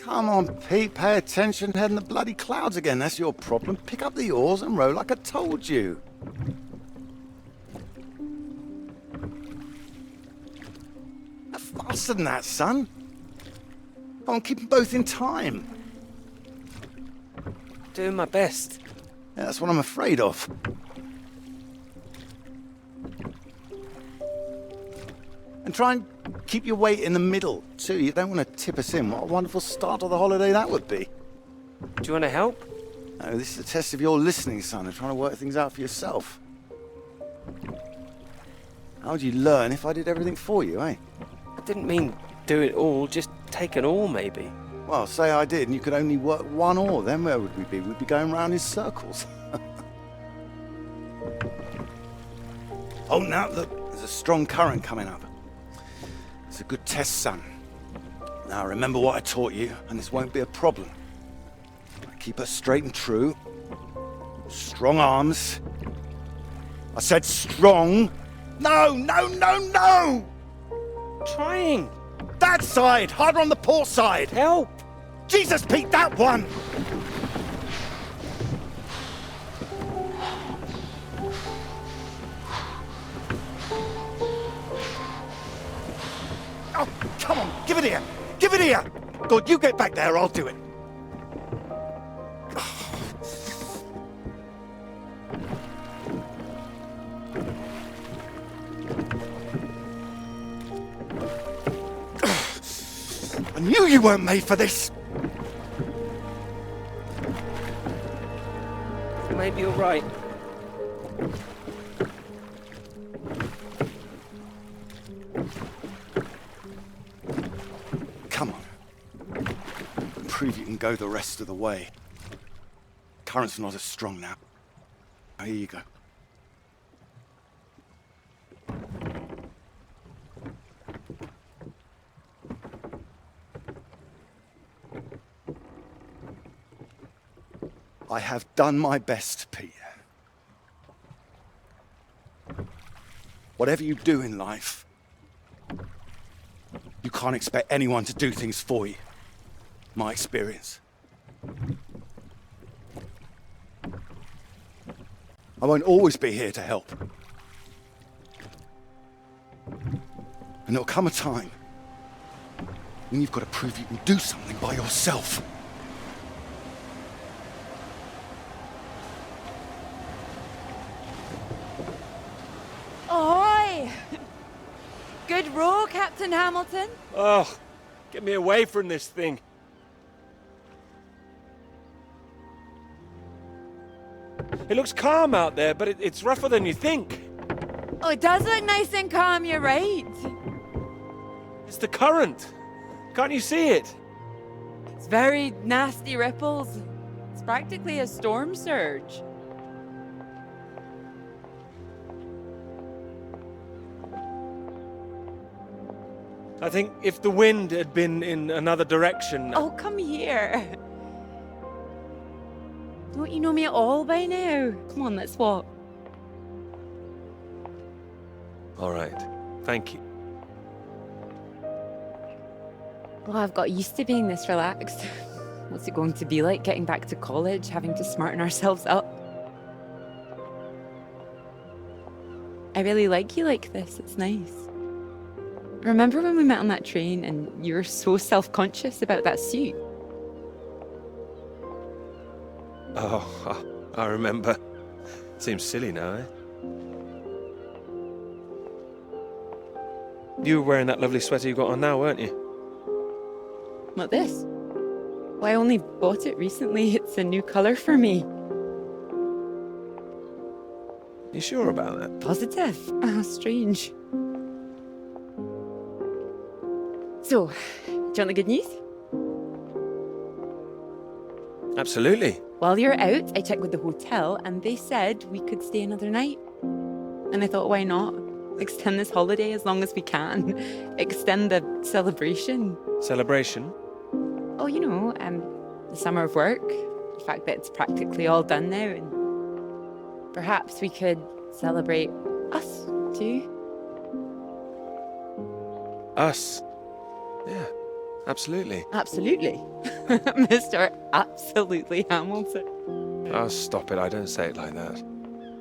Come on, Pete, pay attention, head in the bloody clouds again. That's your problem. Pick up the oars and row like I told you. Faster than that, son. Come on, keep them both in time. Doing my best. Yeah, that's what I'm afraid of. And try and keep your weight in the middle, too. You don't want to tip us in. What a wonderful start to the holiday that would be. Do you want to help? No, this is a test of your listening, son, and trying to work things out for yourself. How would you learn if I did everything for you, eh? I didn't mean do it all, just take an oar maybe. Well, say I did, and you could only work one oar. Then where would we be? We'd be going round in circles. Oh, now look, there's a strong current coming up. It's a good test, son. Now remember what I taught you, and this won't be a problem. Keep her straight and true. Strong arms. I said strong. No, no, no, no! Trying. That side! Harder on the port side! Help! Jesus, Pete, that one! Oh, come on, give it here! Give it here! Good, you get back there, I'll do it. I knew you weren't made for this! Maybe you're right. Come on. Prove you can go the rest of the way. Current's not as strong now. Here you go. I have done my best, Pete. Whatever you do in life, you can't expect anyone to do things for you. My experience. I won't always be here to help. And there'll come a time when you've got to prove you can do something by yourself. Ahoy! Good row, Captain Hamilton. Oh, get me away from this thing. It looks calm out there, but it's rougher than you think. Oh, it does look nice and calm, you're right. It's the current. Can't you see it? It's very nasty ripples. It's practically a storm surge. I think if the wind had been in another direction... Oh, come here. Don't you know me at all by now? Come on, let's walk. All right. Thank you. Well, I've got used to being this relaxed. What's it going to be like getting back to college, having to smarten ourselves up? I really like you like this. It's nice. Remember when we met on that train and you were so self-conscious about that suit? Oh, I remember. Seems silly now, eh? You were wearing that lovely sweater you got on now, weren't you? What, this? Well, I only bought it recently. It's a new colour for me. You sure about that? Positive. Oh, strange. So, do you want the good news? Absolutely. While you're out, I checked with the hotel and they said we could stay another night. And I thought, why not? Extend this holiday as long as we can. Extend the celebration. Celebration? Oh, you know, the summer of work. The fact that it's practically all done now. And perhaps we could celebrate us too. Us? Yeah, absolutely. Absolutely. Mr. Absolutely Hamilton. Oh, stop it. I don't say it like that.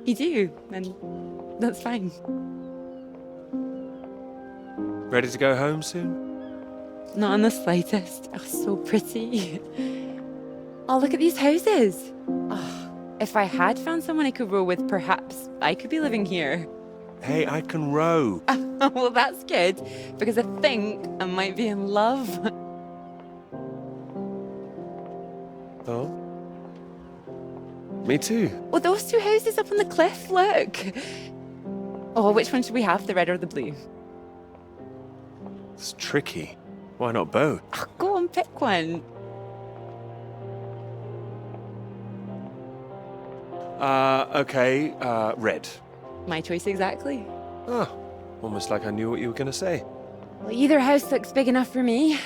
You do, and that's fine. Ready to go home soon? Not in the slightest. Oh, so pretty. Oh, look at these houses. Oh, if I had found someone I could row with, perhaps I could be living here. Hey, I can row. Well, that's good, because I think I might be in love. Oh? Me too. Well, those two houses up on the cliff, look. Oh, which one should we have, the red or the blue? It's tricky. Why not both? Oh, go on, pick one. Okay, red. My choice exactly. Oh, almost like I knew what you were going to say. Well, either house looks big enough for me.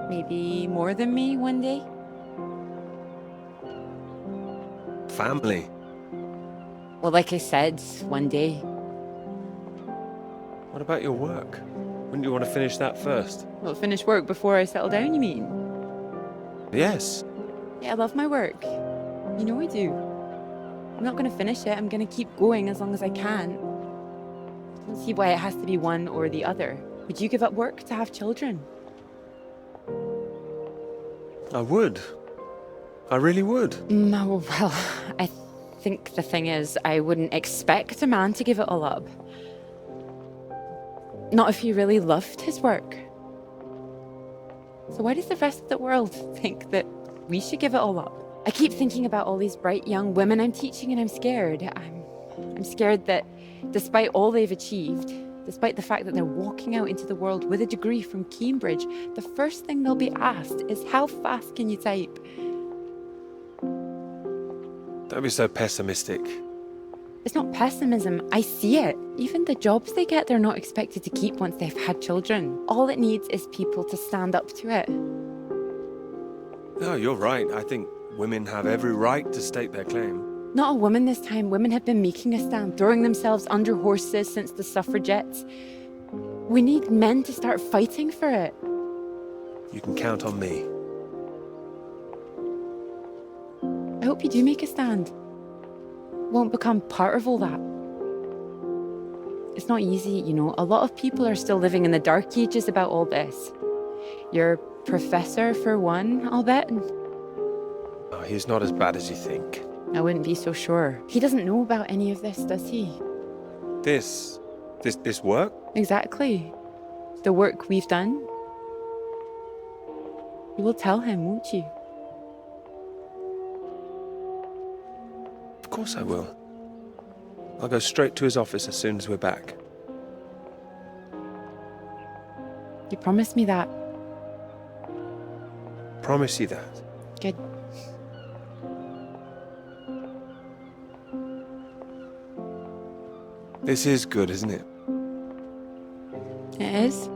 Maybe more than me one day. Family. Well, like I said, one day. What about your work? Wouldn't you want to finish that first? Well, finish work before I settle down, you mean? Yes. Yeah, I love my work. You know I do. I'm not going to finish it. I'm going to keep going as long as I can. I don't see why it has to be one or the other. Would you give up work to have children? I would. I really would. No, well, I think the thing is, I wouldn't expect a man to give it all up. Not if he really loved his work. So why does the rest of the world think that we should give it all up? I keep thinking about all these bright young women I'm teaching, and I'm scared. I'm scared that despite all they've achieved, despite the fact that they're walking out into the world with a degree from Cambridge, the first thing they'll be asked is, how fast can you type? Don't be so pessimistic. It's not pessimism. I see it. Even the jobs they get, they're not expected to keep once they've had children. All it needs is people to stand up to it. No, you're right. I think women have every right to state their claim. Not a woman this time. Women have been making a stand, throwing themselves under horses since the suffragettes. We need men to start fighting for it. You can count on me. I hope you do make a stand. Won't become part of all that. It's not easy, you know. A lot of people are still living in the dark ages about all this. Your professor, for one, I'll bet. Oh, he's not as bad as you think. I wouldn't be so sure. He doesn't know about any of this, does he? This work? Exactly. The work we've done. You will tell him, won't you? Of course I will. I'll go straight to his office as soon as we're back. You promised me that. Promise you that. Good. This is good, isn't it? It is.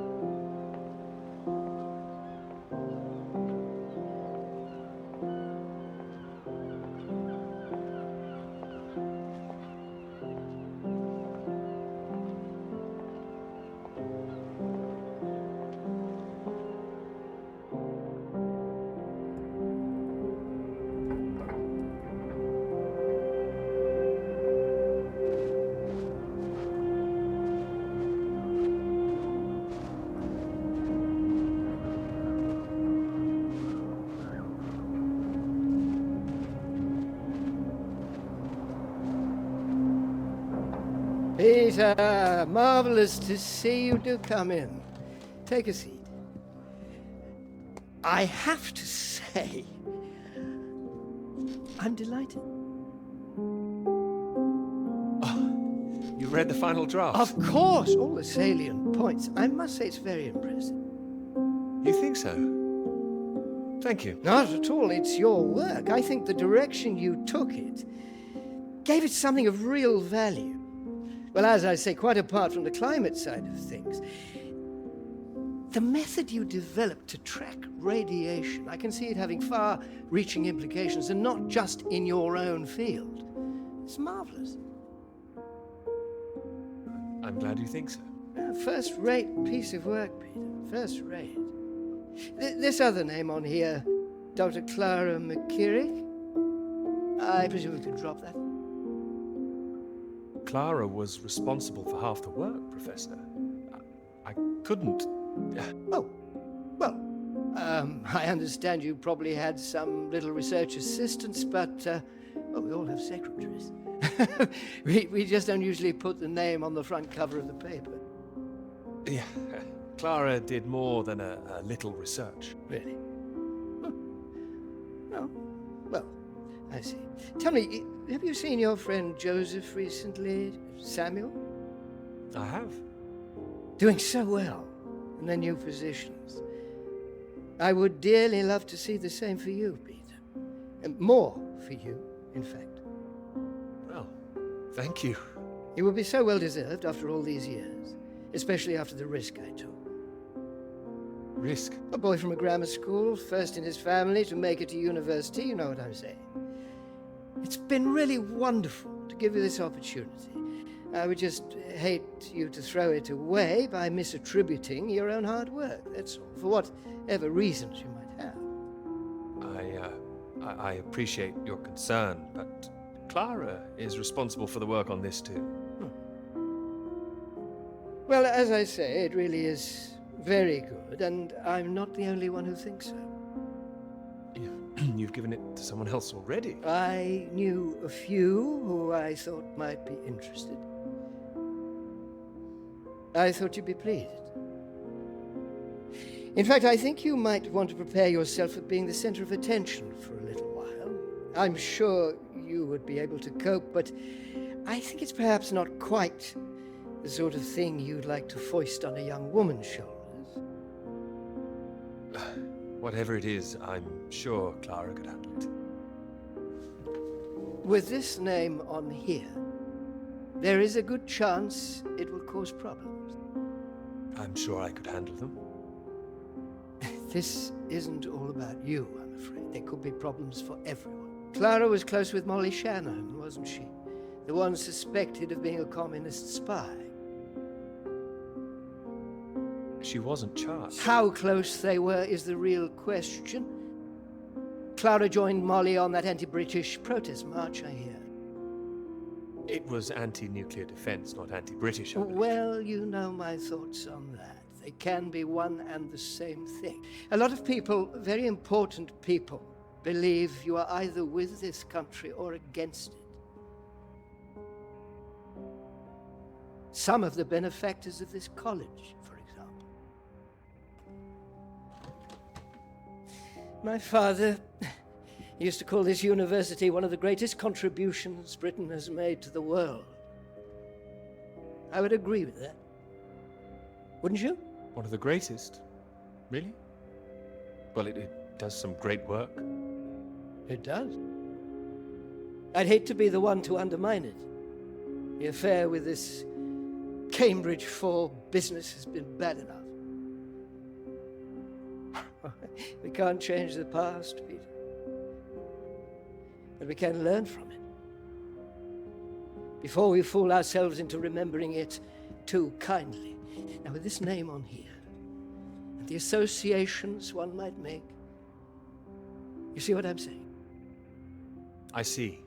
Peter, marvelous to see you. Do come in. Take a seat. I have to say, I'm delighted. You read the final draft? Of course, all the salient points. I must say it's very impressive. You think so? Thank you. Not at all. It's your work. I think the direction you took it gave it something of real value. Well, as I say, quite apart from the climate side of things, the method you developed to track radiation, I can see it having far-reaching implications, and not just in your own field. It's marvelous. I'm glad you think so. First-rate piece of work, Peter. First-rate. This other name on here, Dr. Clara McKirrick, I presume we could drop that. Clara was responsible for half the work, Professor. I couldn't... Oh, well, I understand you probably had some little research assistants, but, well, we all have secretaries. we just don't usually put the name on the front cover of the paper. Yeah, Clara did more than a little research. Really? Oh, well, I see. Tell me, have you seen your friend Joseph recently, Samuel? I have. Doing so well in their new positions. I would dearly love to see the same for you, Peter. And more for you, in fact. Well, thank you. It would be so well deserved after all these years, especially after the risk I took. Risk? A boy from a grammar school, first in his family to make it to university, you know what I'm saying. It's been really wonderful to give you this opportunity. I would just hate you to throw it away by misattributing your own hard work, that's all, for whatever reasons you might have. I appreciate your concern, but Clara is responsible for the work on this too. Well, as I say, it really is very good, and I'm not the only one who thinks so. You've given it to someone else already. I knew a few who I thought might be interested. I thought you'd be pleased. In fact, I think you might want to prepare yourself for being the center of attention for a little while. I'm sure you would be able to cope, but I think it's perhaps not quite the sort of thing you'd like to foist on a young woman's shoulders. Whatever it is, I'm sure Clara could handle it. With this name on here, there is a good chance it will cause problems. I'm sure I could handle them. This isn't all about you, I'm afraid. There could be problems for everyone. Clara was close with Molly Shannon, wasn't she? The one suspected of being a communist spy. She wasn't charged. How close they were is the real question. Clara joined Molly on that anti-British protest march, I hear. It was anti-nuclear defense, not anti-British, I believe. Well, you know my thoughts on that. They can be one and the same thing. A lot of people, very important people, believe you are either with this country or against it. Some of the benefactors of this college, for example. My father used to call this university one of the greatest contributions Britain has made to the world. I would agree with that. Wouldn't you? One of the greatest? Really? Well, it does some great work. It does. I'd hate to be the one to undermine it. The affair with this Cambridge 4 business has been bad enough. We can't change the past, Peter. But we can learn from it. Before we fool ourselves into remembering it too kindly. Now, with this name on here, and the associations one might make, you see what I'm saying? I see.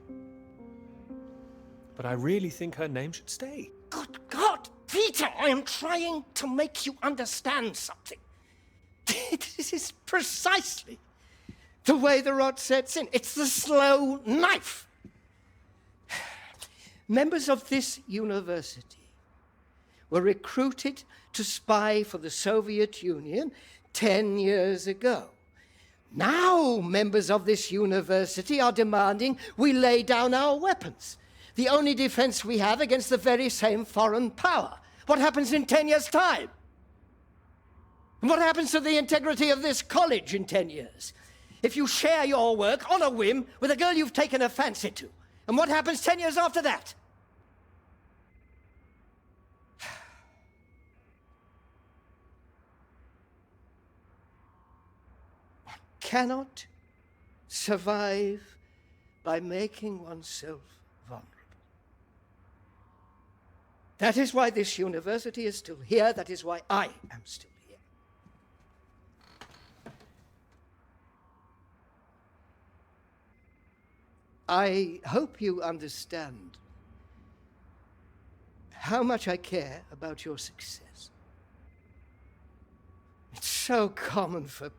But I really think her name should stay. Good God, Peter, I am trying to make you understand something. This is precisely the way the rot sets in. It's the slow knife. Members of this university were recruited to spy for the Soviet Union 10 years ago. Now members of this university are demanding we lay down our weapons, the only defense we have against the very same foreign power. What happens in 10 years' time? And what happens to the integrity of this college in 10 years? If you share your work on a whim with a girl you've taken a fancy to, and what happens 10 years after that? One cannot survive by making oneself vulnerable. That is why this university is still here. That is why I am still here. I hope you understand how much I care about your success. It's so common for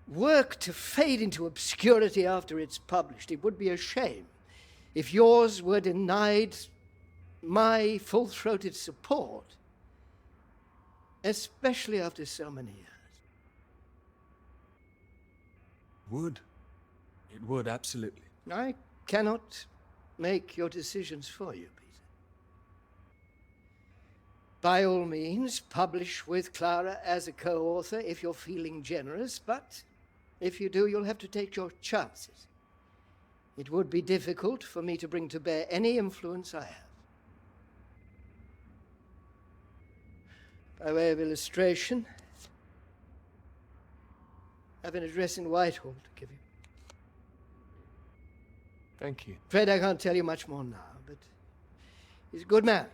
work to fade into obscurity after it's published. It would be a shame if yours were denied my full-throated support, especially after so many years. It would, absolutely. I cannot make your decisions for you, Peter. By all means, publish with Clara as a co-author if you're feeling generous, but if you do, you'll have to take your chances. It would be difficult for me to bring to bear any influence I have. By way of illustration, I have an address in Whitehall to give you. Thank you. Afraid I can't tell you much more now, but he's a good man.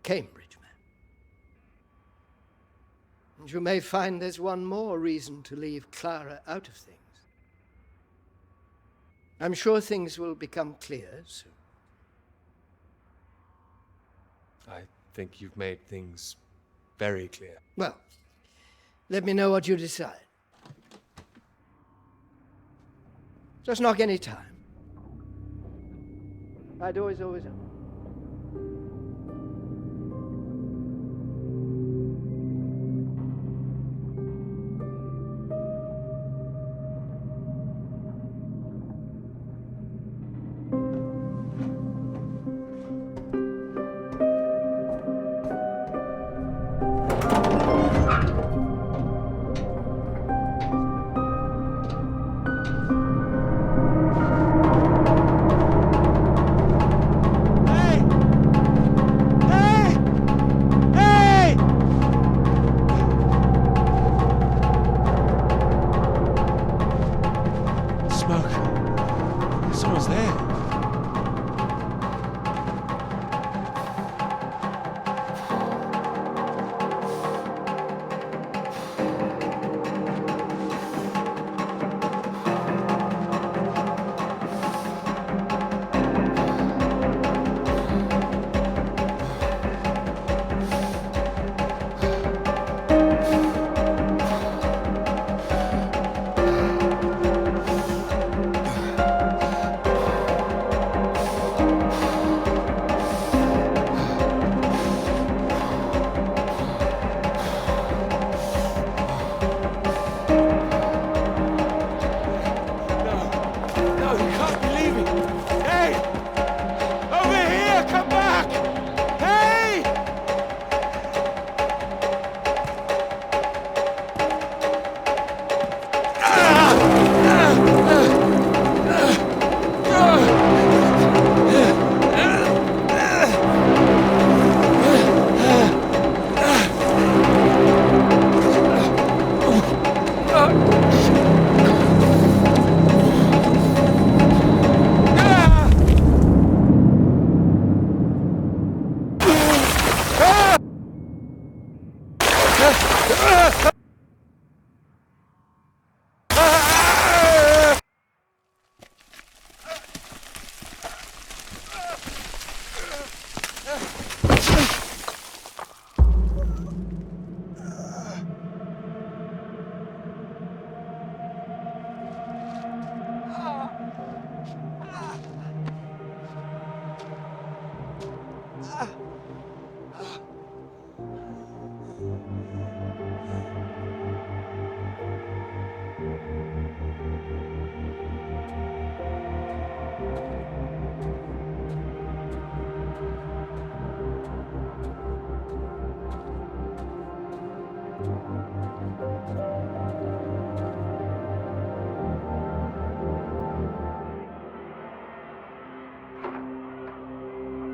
Cambridge man. And you may find there's one more reason to leave Clara out of things. I'm sure things will become clear soon. I think you've made things very clear. Well, let me know what you decide. Just knock any time. My door is always open. Someone's there.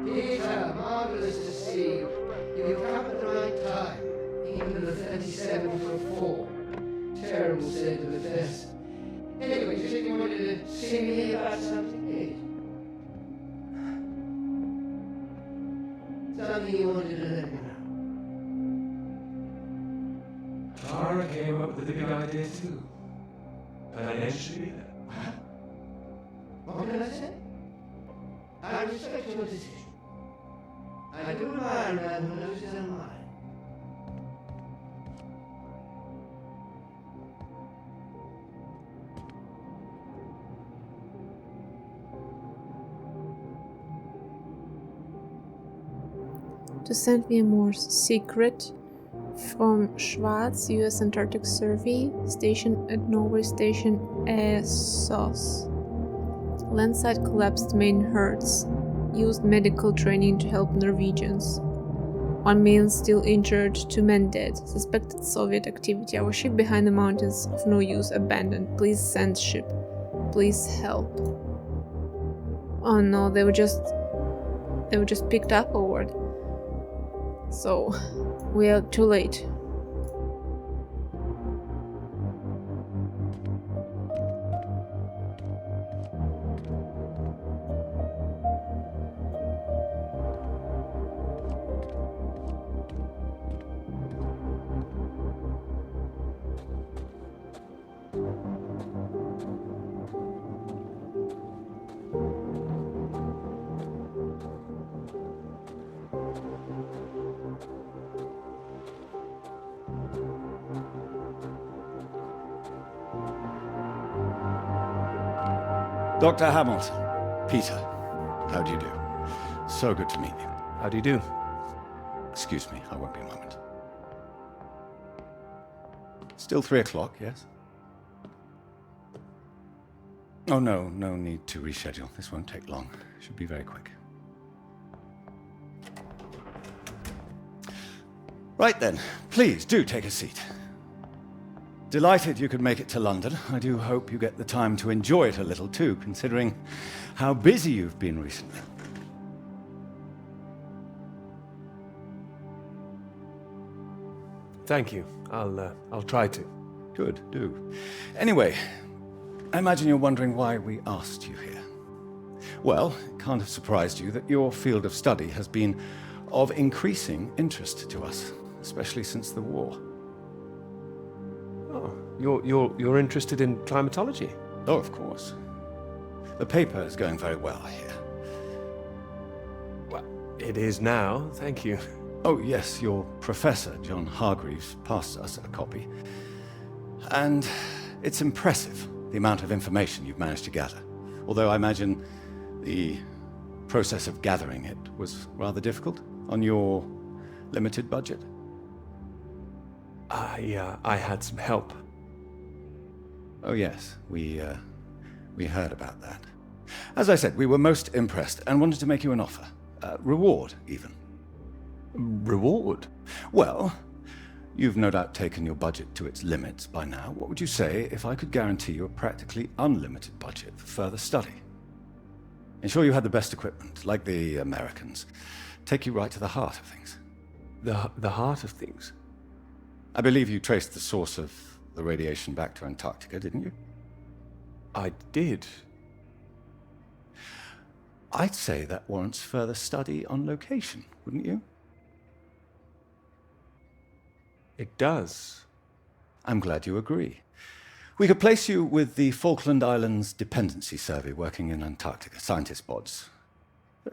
Peter, marvelous to see you. You've come at the right time. Even the 37 for 4. Terrible state of affairs. Anyway, you said you wanted to see me about something, eh? Something you wanted to let me know. Clara came up with a big idea too. Financially, What can I say? I respect your decision. I do admire a man who knows his own mind. To send me a more secret from Schwarz, U.S. Antarctic Survey, stationed at Norway Station ESOS. Landside collapsed main herds. Used medical training to help Norwegians. 1 man still injured, 2 men dead. Suspected Soviet activity. Our ship behind the mountains of no use, abandoned. Please send ship. Please help. Oh no, they were just picked up or what? So, we are too late. Dr. Hamilton. Peter. How do you do? So good to meet you. How do you do? Excuse me, I won't be a moment. Still 3 o'clock, yes? Oh, no need to reschedule. This won't take long. Should be very quick. Right then, please do take a seat. Delighted you could make it to London. I do hope you get the time to enjoy it a little too, considering how busy you've been recently. Thank you. I'll try to. Good, do. Anyway, I imagine you're wondering why we asked you here. Well, it can't have surprised you that your field of study has been of increasing interest to us, especially since the war. Oh, you're interested in climatology? Oh, of course. The paper is going very well, I hear. Well, it is now, thank you. Oh, yes, your professor, John Hargreaves, passed us a copy. And it's impressive, the amount of information you've managed to gather. Although I imagine the process of gathering it was rather difficult on your limited budget. I had some help. Oh, yes, we heard about that. As I said, we were most impressed and wanted to make you an offer. Reward, even. Reward? Well, you've no doubt taken your budget to its limits by now. What would you say if I could guarantee you a practically unlimited budget for further study? Ensure you had the best equipment, like the Americans. Take you right to the heart of things. The heart of things? I believe you traced the source of the radiation back to Antarctica, didn't you? I did. I'd say that warrants further study on location, wouldn't you? It does. I'm glad you agree. We could place you with the Falkland Islands Dependency Survey working in Antarctica, scientist bods.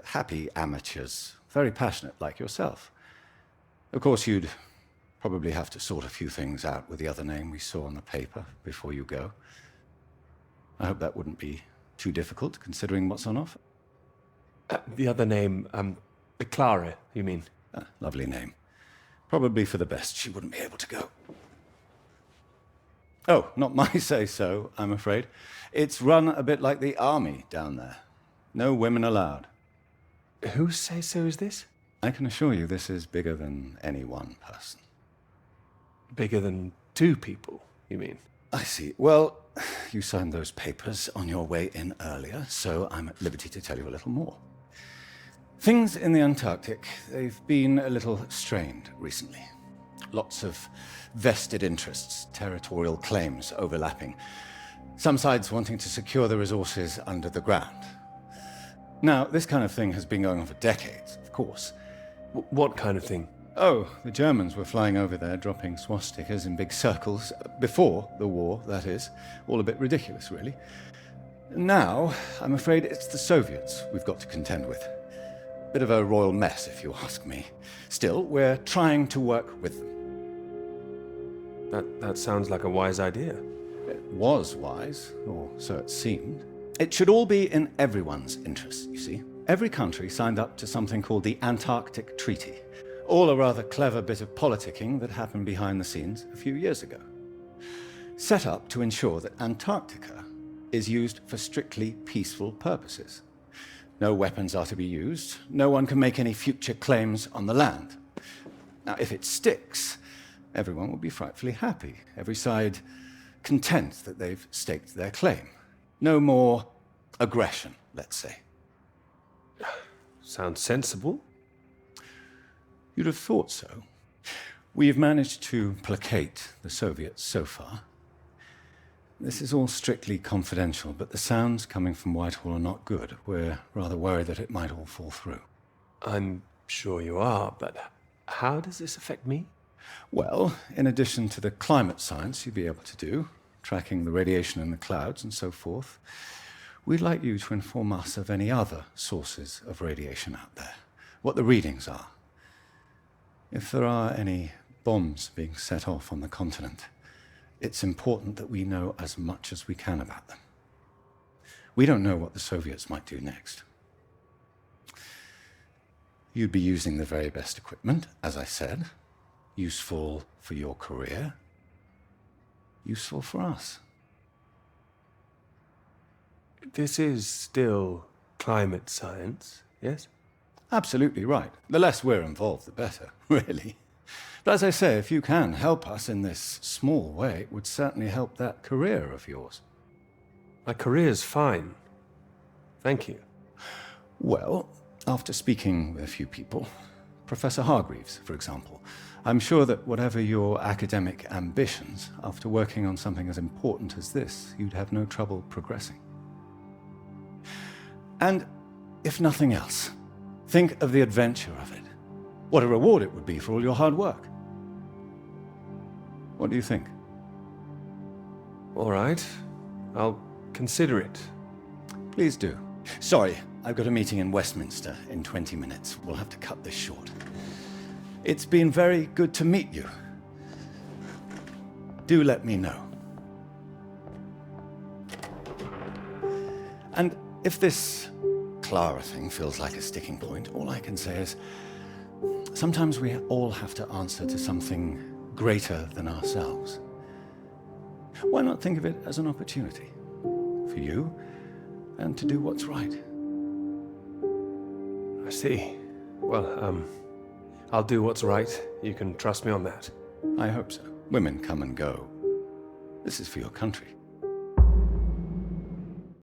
Happy amateurs, very passionate like yourself. Of course, you'd probably have to sort a few things out with the other name we saw on the paper before you go. I hope that wouldn't be too difficult, considering what's on offer. The other name, Clara, you mean? Lovely name. Probably for the best she wouldn't be able to go. Oh, not my say-so, I'm afraid. It's run a bit like the army down there. No women allowed. Whose say-so is this? I can assure you this is bigger than any one person. Bigger than 2 people, you mean? I see. Well, you signed those papers on your way in earlier, so I'm at liberty to tell you a little more. Things in the Antarctic, they've been a little strained recently. Lots of vested interests, territorial claims overlapping. Some sides wanting to secure the resources under the ground. Now, this kind of thing has been going on for decades, of course. What kind of thing? Oh, the Germans were flying over there, dropping swastikas in big circles. Before the war, that is. All a bit ridiculous, really. Now, I'm afraid it's the Soviets we've got to contend with. Bit of a royal mess, if you ask me. Still, we're trying to work with them. That sounds like a wise idea. It was wise, or so it seemed. It should all be in everyone's interest, you see. Every country signed up to something called the Antarctic Treaty. All a rather clever bit of politicking that happened behind the scenes a few years ago. Set up to ensure that Antarctica is used for strictly peaceful purposes. No weapons are to be used. No one can make any future claims on the land. Now, if it sticks, everyone will be frightfully happy. Every side content that they've staked their claim. No more aggression, let's say. Sounds sensible. You'd have thought so. We've managed to placate the Soviets so far. This is all strictly confidential, but the sounds coming from Whitehall are not good. We're rather worried that it might all fall through. I'm sure you are, but how does this affect me? Well, in addition to the climate science you'd be able to do, tracking the radiation in the clouds and so forth, we'd like you to inform us of any other sources of radiation out there, what the readings are. If there are any bombs being set off on the continent, it's important that we know as much as we can about them. We don't know what the Soviets might do next. You'd be using the very best equipment, as I said. Useful for your career. Useful for us. This is still climate science, yes? Absolutely right. The less we're involved, the better, really. But as I say, if you can help us in this small way, it would certainly help that career of yours. My career's fine. Thank you. Well, after speaking with a few people, Professor Hargreaves, for example, I'm sure that whatever your academic ambitions, after working on something as important as this, you'd have no trouble progressing. And if nothing else, think of the adventure of it. What a reward it would be for all your hard work. What do you think? All right. I'll consider it. Please do. Sorry, I've got a meeting in Westminster in 20 minutes. We'll have to cut this short. It's been very good to meet you. Do let me know. And if this Clara thing feels like a sticking point, all I can say is sometimes we all have to answer to something greater than ourselves. Why not think of it as an opportunity for you and to do what's right? I see. Well, I'll do what's right. You can trust me on that. I hope so. Women come and go. This is for your country.